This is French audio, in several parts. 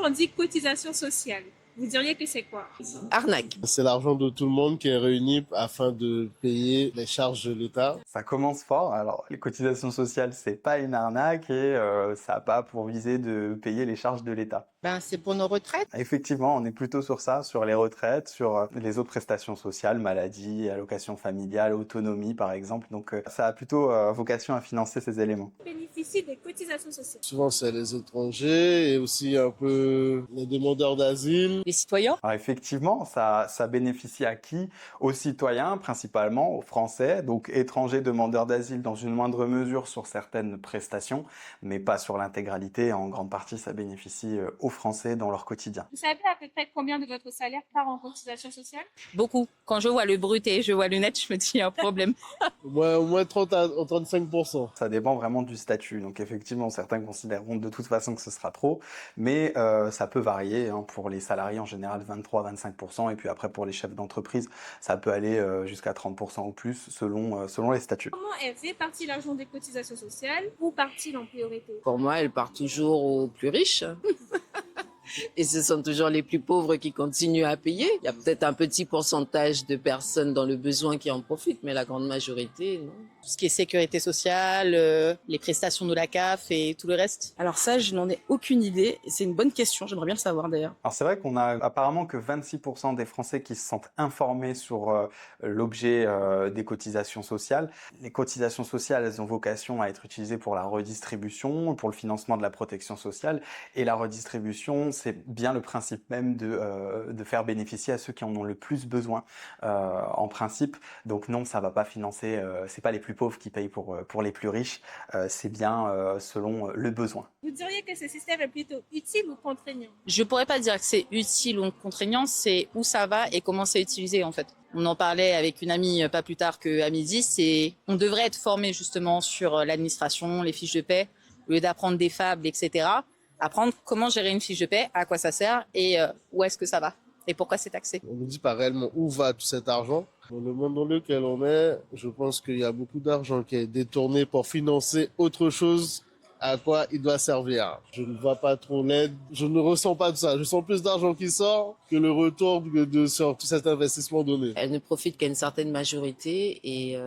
on dit cotisation sociale, vous diriez que c'est quoi? Arnaque. C'est l'argent de tout le monde qui est réuni afin de payer les charges de l'État. Ça commence fort. Alors, les cotisations sociales, c'est pas une arnaque et ça n'a pas pour visée de payer les charges de l'État. Ben, c'est pour nos retraites. Effectivement, on est plutôt sur ça, sur les retraites, sur les autres prestations sociales, maladie, allocations familiales, autonomie par exemple. Donc ça a plutôt vocation à financer ces éléments. Bénéficie des cotisations sociales. Souvent, c'est les étrangers et aussi un peu les demandeurs d'asile. Les citoyens. Alors effectivement, ça bénéficie à qui? Aux citoyens, principalement, aux Français, donc étrangers demandeurs d'asile dans une moindre mesure sur certaines prestations, mais pas sur l'intégralité. En grande partie, ça bénéficie aux Français dans leur quotidien. Vous savez à peu près combien de votre salaire part en cotisation sociale? Beaucoup. Quand je vois le brut et je vois le net, je me dis il y a un problème. Au moins 30 à 35%. Ça dépend vraiment du statut. Donc effectivement, certains considéreront de toute façon que ce sera trop, mais ça peut varier. Pour les salariés, en général, 23-25%, et puis après, pour les chefs d'entreprise, ça peut aller jusqu'à 30% ou plus, selon les statuts. Comment est réparti l'argent des cotisations sociales? Où part-il en priorité? Pour moi, elle part toujours aux plus riches. Et ce sont toujours les plus pauvres qui continuent à payer. Il y a peut-être un petit pourcentage de personnes dans le besoin qui en profitent, mais la grande majorité, non. Tout ce qui est sécurité sociale, les prestations de la CAF et tout le reste. Alors ça, je n'en ai aucune idée. C'est une bonne question, j'aimerais bien le savoir d'ailleurs. Alors c'est vrai qu'on a apparemment que 26% des Français qui se sentent informés sur l'objet des cotisations sociales. Les cotisations sociales, elles ont vocation à être utilisées pour la redistribution, pour le financement de la protection sociale. Et la redistribution, c'est bien le principe même de faire bénéficier à ceux qui en ont le plus besoin en principe. Donc non, ça va pas financer, c'est pas les plus pauvres qui payent pour les plus riches, c'est bien selon le besoin. Vous diriez que ce système est plutôt utile ou contraignant? Je pourrais pas dire que c'est utile ou contraignant, c'est où ça va et comment c'est utilisé en fait. On en parlait avec une amie pas plus tard qu'à midi, on devrait être formé justement sur l'administration, les fiches de paie, au lieu d'apprendre des fables, etc. Apprendre comment gérer une fiche de paie, à quoi ça sert et où est-ce que ça va et pourquoi c'est taxé. On ne dit pas réellement où va tout cet argent. Dans le monde dans lequel on est, je pense qu'il y a beaucoup d'argent qui est détourné pour financer autre chose à quoi il doit servir. Je ne vois pas trop l'aide, je ne ressens pas de ça. Je sens plus d'argent qui sort que le retour sur tout cet investissement donné. Elle ne profite qu'à une certaine majorité et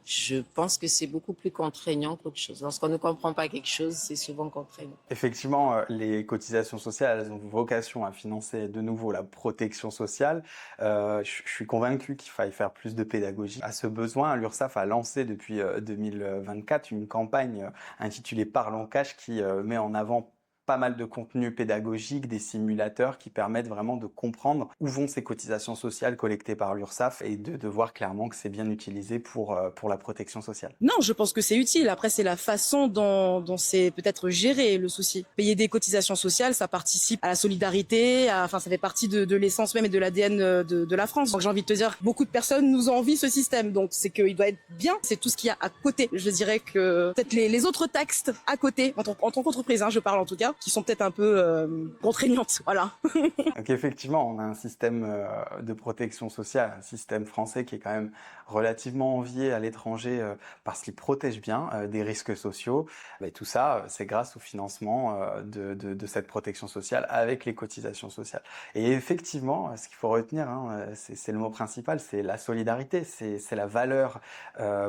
je pense que c'est beaucoup plus contraignant qu'autre chose. Lorsqu'on ne comprend pas quelque chose, c'est souvent contraignant. Effectivement, les cotisations sociales, elles ont vocation à financer de nouveau la protection sociale. Je suis convaincu qu'il faille faire plus de pédagogie à ce besoin. L'URSSAF a lancé depuis 2024 une campagne intitulée Parlons Cash qui met en avant pas mal de contenus pédagogiques, des simulateurs qui permettent vraiment de comprendre où vont ces cotisations sociales collectées par l'URSSAF et de voir clairement que c'est bien utilisé pour la protection sociale. Non, je pense que c'est utile. Après, c'est la façon dont c'est peut-être géré le souci. Payer des cotisations sociales, ça participe à la solidarité, ça fait partie de l'essence même et de l'ADN de la France. Donc j'ai envie de te dire, beaucoup de personnes nous envient ce système. Donc c'est qu'il doit être bien. C'est tout ce qu'il y a à côté. Je dirais que peut-être les autres taxes à côté, en tant qu'entreprise, je parle en tout cas, qui sont peut-être un peu contraignantes. Voilà. Donc effectivement, on a un système de protection sociale, un système français qui est quand même relativement envié à l'étranger parce qu'il protège bien des risques sociaux. Mais tout ça, c'est grâce au financement de cette protection sociale avec les cotisations sociales. Et effectivement, ce qu'il faut retenir, c'est le mot principal, c'est la solidarité, c'est la valeur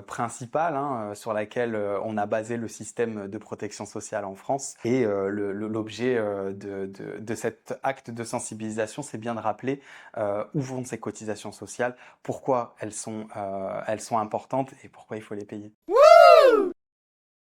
principale sur laquelle on a basé le système de protection sociale en France. Et l'objet de cet acte de sensibilisation, c'est bien de rappeler où vont ces cotisations sociales, pourquoi elles sont importantes et pourquoi il faut les payer. Wouh!